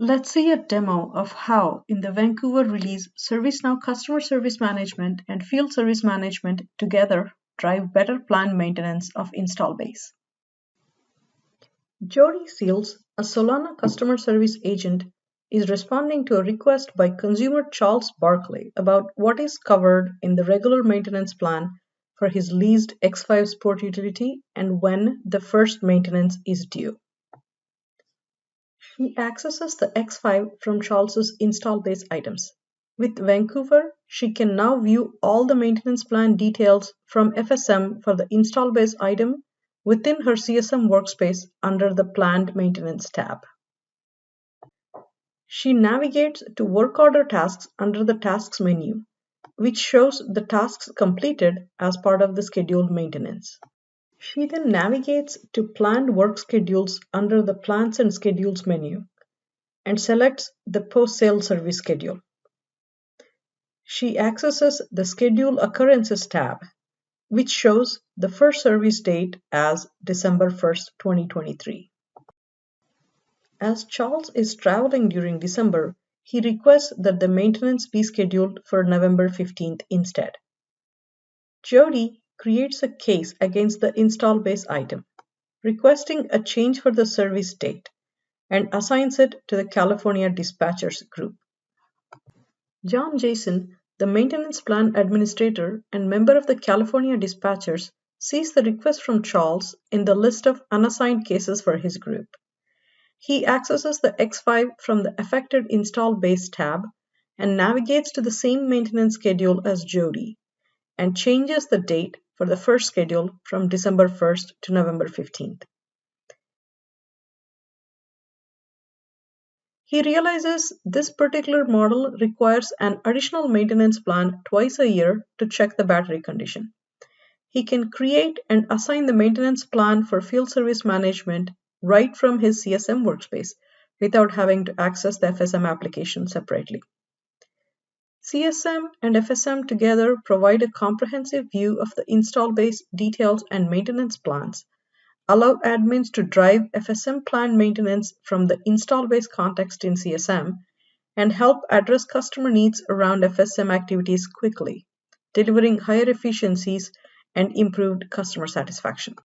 Let's see a demo of how, in the Vancouver release, ServiceNow Customer Service Management and Field Service Management together drive better planned maintenance of install base. Jody Seals, a Solana customer service agent, is responding to a request by consumer Charles Barclay about what is covered in the regular maintenance plan for his leased X5 sport utility and when the first maintenance is due. She accesses the X5 from Charles's install base items. With Vancouver, she can now view all the maintenance plan details from FSM for the install base item within her CSM workspace under the Planned Maintenance tab. She navigates to Work Order Tasks under the Tasks menu, which shows the tasks completed as part of the scheduled maintenance. She then navigates to Planned Work Schedules under the Plans and Schedules menu and selects the Post-Sale Service Schedule. She accesses the Schedule Occurrences tab, which shows the first service date as December 1st, 2023. As Charles is traveling during December, he requests that the maintenance be scheduled for November 15th instead. Jody creates a case against the install base item, requesting a change for the service date, and assigns it to the California Dispatchers group. John Jason, the maintenance plan administrator and member of the California Dispatchers, sees the request from Charles in the list of unassigned cases for his group. He accesses the X5 from the Affected Install Base tab and navigates to the same maintenance schedule as Jody and changes the date for the first schedule from December 1st to November 15th. He realizes this particular model requires an additional maintenance plan twice a year to check the battery condition. He can create and assign the maintenance plan for field service management right from his CSM workspace without having to access the FSM application separately. CSM and FSM together provide a comprehensive view of the install base details and maintenance plans, allow admins to drive FSM plan maintenance from the install base context in CSM, and help address customer needs around FSM activities quickly, delivering higher efficiencies and improved customer satisfaction.